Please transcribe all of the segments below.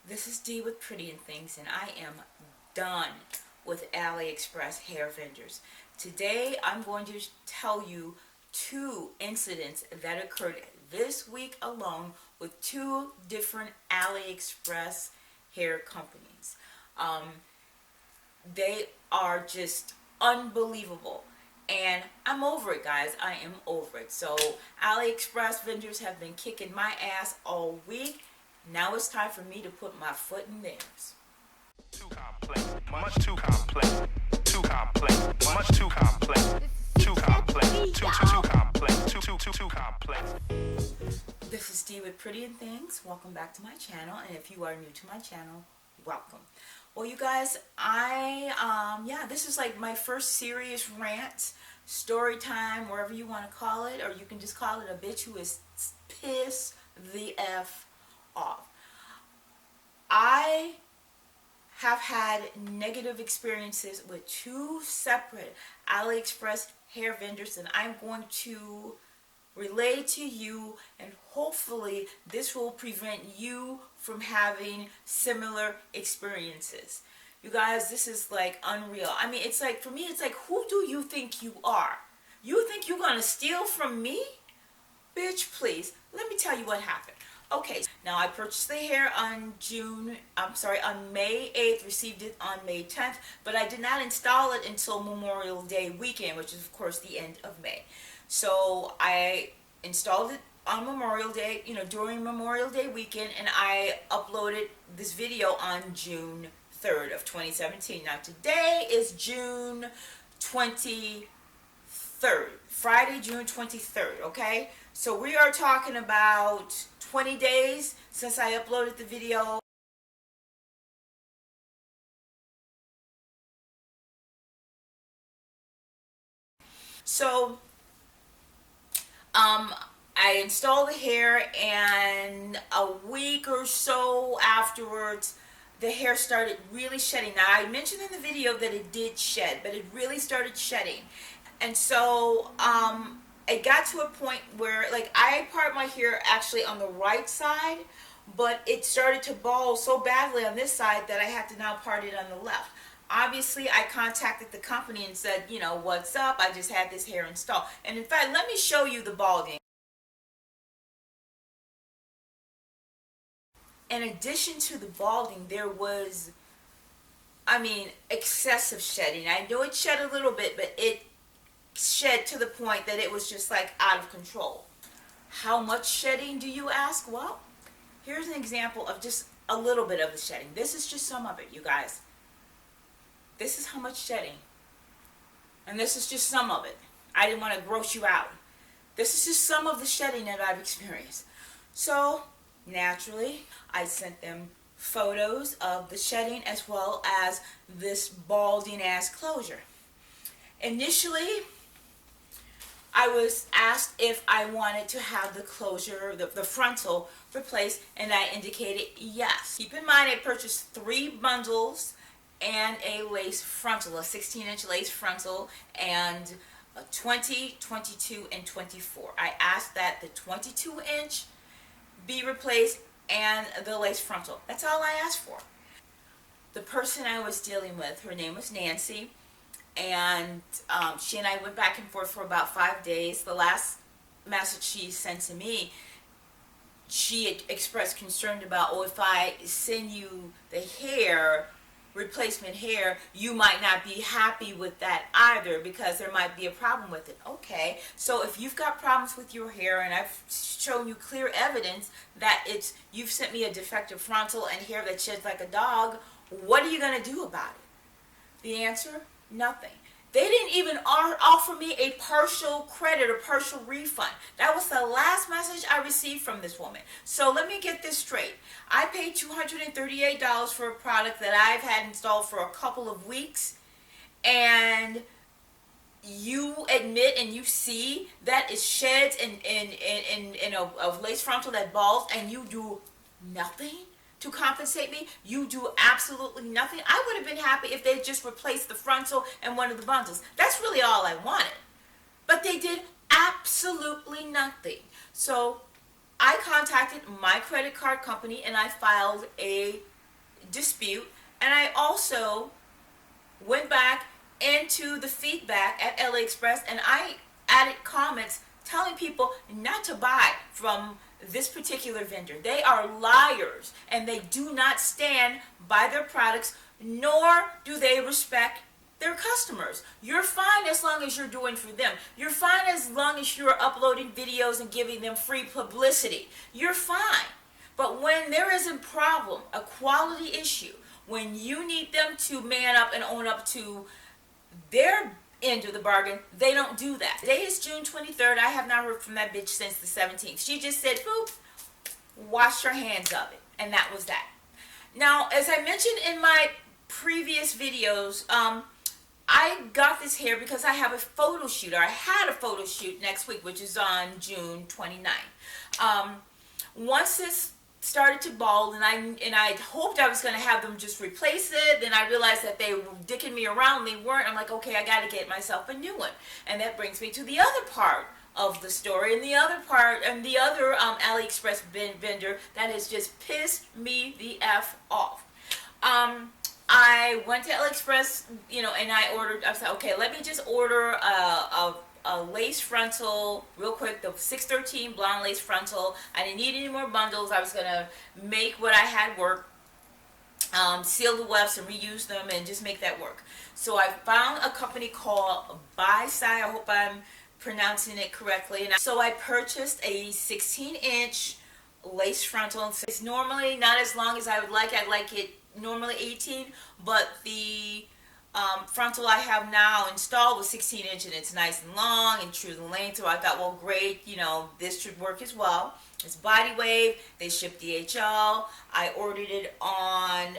This is Dee with Pretty and Things, and I am done with Aliexpress hair vendors. Today I'm going to tell you two incidents that occurred this week alone with two different Aliexpress hair companies. They are just unbelievable. And I'm over it, guys. I am over it. So AliExpress vendors have been kicking my ass all week. Now it's time for me to put my foot in theirs. Too complex, much too complex, too complex, much too complex, too complex, too complex, too complex. This is Steve with Pretty and Things. Welcome back to my channel, and if you are new to my channel, welcome. Well, you guys, this is like my first serious rant, story time, wherever you want to call it, or you can just call it a bitch who is pissed the F off. I have had negative experiences with two separate AliExpress hair vendors, and I'm going to relay to you, and hopefully this will prevent you from having similar experiences. You guys, this is like unreal. I mean, it's like, for me, it's like, who do you think you are? You think you're gonna steal from me? Bitch, please. Let me tell you what happened. Okay, now I purchased the hair on May 8th, received it on May 10th, but I did not install it until Memorial Day weekend, which is of course the end of May. So I installed it on Memorial Day, during Memorial Day weekend, and I uploaded this video on June 3rd of 2017. Now today is June 23rd, Friday, June 23rd, okay? So we are talking about 20 days since I uploaded the video. So, I installed the hair, and a week or so afterwards, the hair started really shedding. Now, I mentioned in the video that it did shed, but it really started shedding. And so, it got to a point where, like, I part my hair actually on the right side, but it started to ball so badly on this side that I had to now part it on the left. Obviously, I contacted the company and said, what's up? I just had this hair installed. And in fact, let me show you the balding. In addition to the balding, there was, excessive shedding. I know it shed a little bit, but it shed to the point that it was just like out of control. How much shedding, do you ask? Well, here's an example of just a little bit of the shedding. This is just some of it, you guys. This is how much shedding. And this is just some of it. I didn't want to gross you out. This is just some of the shedding that I've experienced. So, naturally, I sent them photos of the shedding as well as this balding ass closure. Initially, I was asked if I wanted to have the closure, the frontal, replaced, and I indicated yes. Keep in mind, I purchased 3 bundles and a lace frontal, a 16-inch lace frontal, and a 20, 22, and 24. I asked that the 22-inch be replaced and the lace frontal. That's all I asked for. The person I was dealing with, her name was Nancy, and she and I went back and forth for about 5 days. The last message she sent to me, she had expressed concern about, if I send you the hair, replacement hair, you might not be happy with that either because there might be a problem with it. Okay, so if you've got problems with your hair, and I've shown you clear evidence that you've sent me a defective frontal and hair that sheds like a dog, what are you going to do about it? The answer? Nothing. They didn't even offer me a partial credit or partial refund. That was the last message I received from this woman. So let me get this straight. I paid $238 for a product that I've had installed for a couple of weeks, and you admit and you see that it sheds in a lace frontal that balls, and you do nothing to compensate me? You do absolutely nothing. I would have been happy if they just replaced the frontal and one of the bundles. That's really all I wanted. But they did absolutely nothing. So I contacted my credit card company and I filed a dispute, and I also went back into the feedback at Aliexpress and I added comments telling people not to buy from this particular vendor. They are liars and they do not stand by their products, nor do they respect their customers. You're fine as long as you're doing for them. You're fine as long as you're uploading videos and giving them free publicity. You're fine. But when there is a problem, a quality issue, when you need them to man up and own up to their end of the bargain, they don't do that. Today is June 23rd. I have not heard from that bitch since the 17th. She just said, boop, wash your hands of it. And that was that. Now, as I mentioned in my previous videos, I got this hair because I have a photo shoot, or I had a photo shoot next week, which is on June 29th. Once this started to bald, and I hoped I was going to have them just replace it, then I realized that they were dicking me around. They weren't. I'm like, okay, I got to get myself a new one. And that brings me to the other part of the story, and the other AliExpress vendor that has just pissed me the F off. I went to AliExpress, and I said, okay, let me just order a lace frontal real quick, the 613 blonde lace frontal. I didn't need any more bundles. I was going to make what I had work, seal the wefts and reuse them and just make that work. So I found a company called Buy-Side. I hope I'm pronouncing it correctly. And so I purchased a 16-inch lace frontal. It's normally not as long as I would like. I'd like it normally 18, but the frontal I have now installed was 16 inch, and it's nice and long and true to the length. So I thought, well, great, this should work as well. It's body wave. They ship DHL. I ordered it on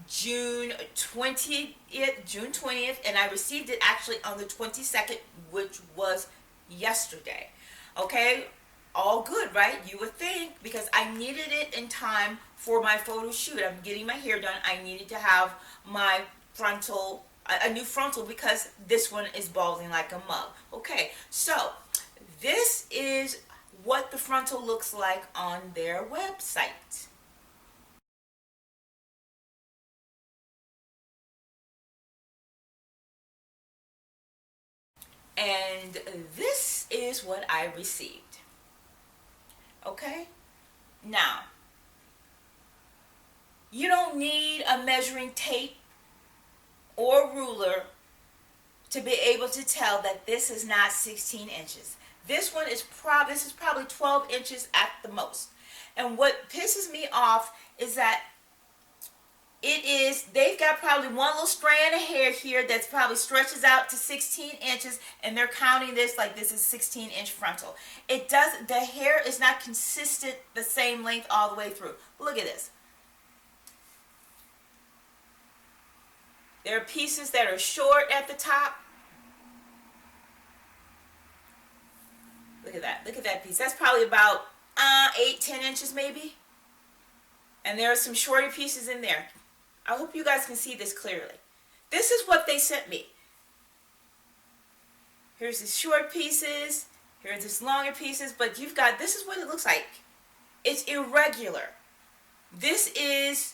June 20th, and I received it actually on the 22nd, which was yesterday. Okay, all good, right? You would think, because I needed it in time for my photo shoot. I'm getting my hair done. I needed to have my frontal, a new frontal, because this one is balding like a mug. Okay, so this is what the frontal looks like on their website. And this is what I received. Okay, now you don't need a measuring tape or ruler to be able to tell that this is not 16 inches. This one is probably 12 inches at the most. And what pisses me off is that they've got probably one little strand of hair here that's probably stretches out to 16 inches, and they're counting this like this is 16-inch frontal. The hair is not consistent the same length all the way through. Look at this. There are pieces that are short at the top. Look at that. Look at that piece. That's probably about 8-10 inches maybe. And there are some shorter pieces in there. I hope you guys can see this clearly. This is what they sent me. Here's the short pieces. Here's this longer pieces. But this is what it looks like. It's irregular. This is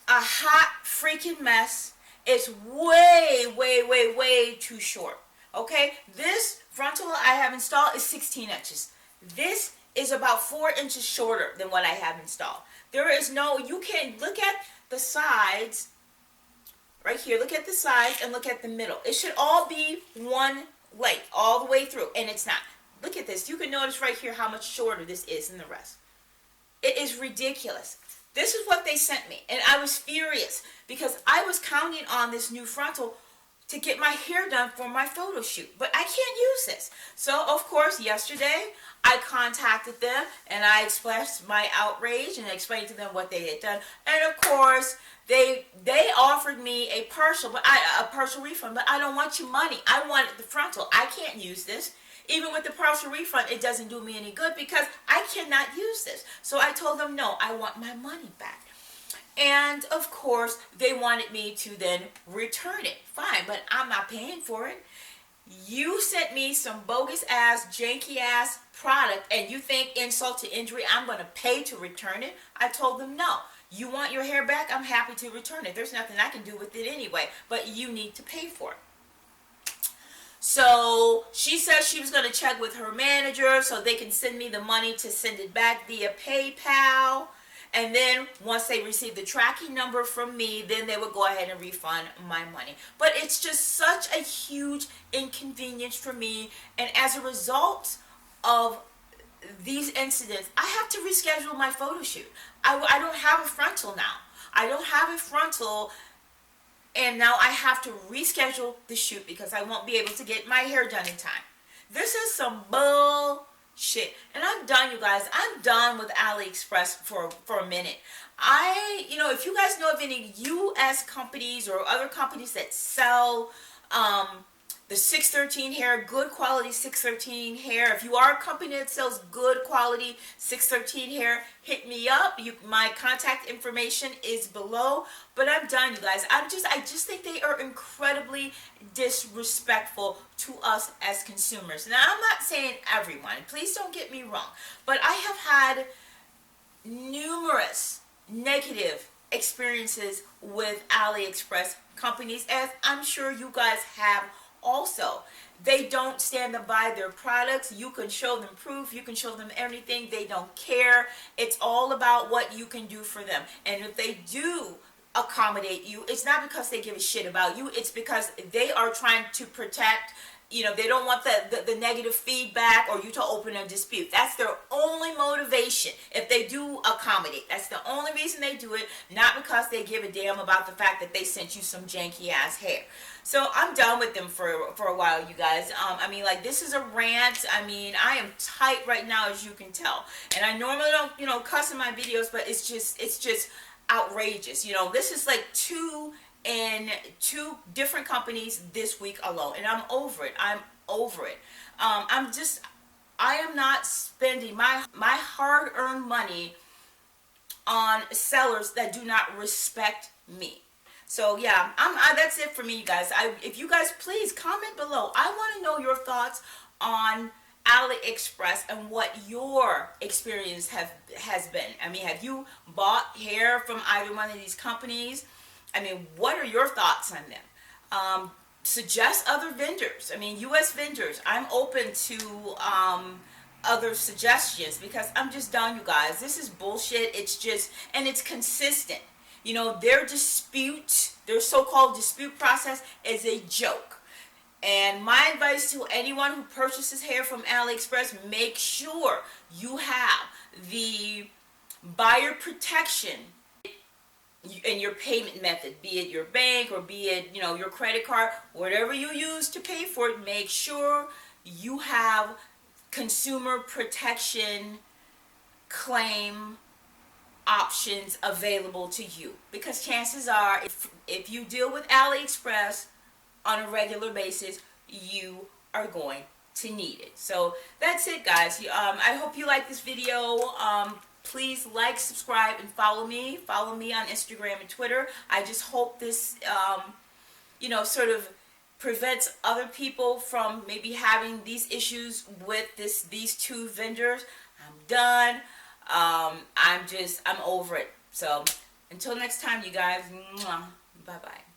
a hot freaking mess. It's way, way, way, way too short. Okay? This frontal I have installed is 16 inches. This is about 4 inches shorter than what I have installed. You can look at the sides right here. Look at the sides and look at the middle. It should all be one length all the way through, and it's not. Look at this. You can notice right here how much shorter this is than the rest. It is ridiculous. This is what they sent me, and I was furious because I was counting on this new frontal to get my hair done for my photo shoot, but I can't use this. So, of course, yesterday I contacted them and I expressed my outrage and explained to them what they had done. And of course, they offered me a partial refund, but I don't want your money. I wanted the frontal. I can't use this. Even with the partial refund, it doesn't do me any good because I cannot use this. So I told them, no, I want my money back. And of course, they wanted me to then return it. Fine, but I'm not paying for it. You sent me some bogus ass, janky ass product and you think insult to injury, I'm going to pay to return it? I told them no. You want your hair back? I'm happy to return it. There's nothing I can do with it anyway, but you need to pay for it. So she said she was going to check with her manager so they can send me the money to send it back via PayPal. And then once they receive the tracking number from me, then they would go ahead and refund my money. But it's just such a huge inconvenience for me. And as a result of these incidents, I have to reschedule my photo shoot. I don't have a frontal now. I don't have a frontal, and now I have to reschedule the shoot because I won't be able to get my hair done in time. This is some bullshit. And I'm done, you guys. I'm done with AliExpress for a minute. If you guys know of any U.S. companies or other companies that sell the 613 hair, good quality 613 hair. If you are a company that sells good quality 613 hair, hit me up. My contact information is below. But I'm done, you guys. I just think they are incredibly disrespectful to us as consumers. Now, I'm not saying everyone. Please don't get me wrong. But I have had numerous negative experiences with AliExpress companies, as I'm sure you guys have also. They don't stand by their products. You can show them proof. You can show them everything. They don't care. It's all about what you can do for them. And if they do accommodate you, it's not because they give a shit about you. It's because they are trying to protect. They don't want the negative feedback or you to open a dispute. That's their only motivation if they do accommodate. That's the only reason they do it, not because they give a damn about the fact that they sent you some janky ass hair. So I'm done with them for a while, you guys. This is a rant. I am tight right now, as you can tell. And I normally don't, cuss in my videos, but it's just outrageous. This is like two different companies this week alone, and I'm over it. I am not spending my hard-earned money on sellers that do not respect me. So yeah, that's it for me, you guys. If you guys please comment below. I want to know your thoughts on AliExpress and what your experience has been. Have you bought hair from either one of these companies? What are your thoughts on them? Suggest other vendors. U.S. vendors. I'm open to other suggestions because I'm just done, you guys. This is bullshit. And it's consistent. Their so-called dispute process is a joke. And my advice to anyone who purchases hair from AliExpress, make sure you have the buyer protection in your payment method, be it your bank or be it, your credit card, whatever you use to pay for it, make sure you have consumer protection claim options available to you. Because chances are, if you deal with AliExpress on a regular basis, you are going to need it. So that's it, guys. I hope you like this video. Please like, subscribe, and follow me. Follow me on Instagram and Twitter. I just hope this, sort of prevents other people from maybe having these issues with these two vendors. I'm done. I'm over it. So until next time, you guys. Bye-bye.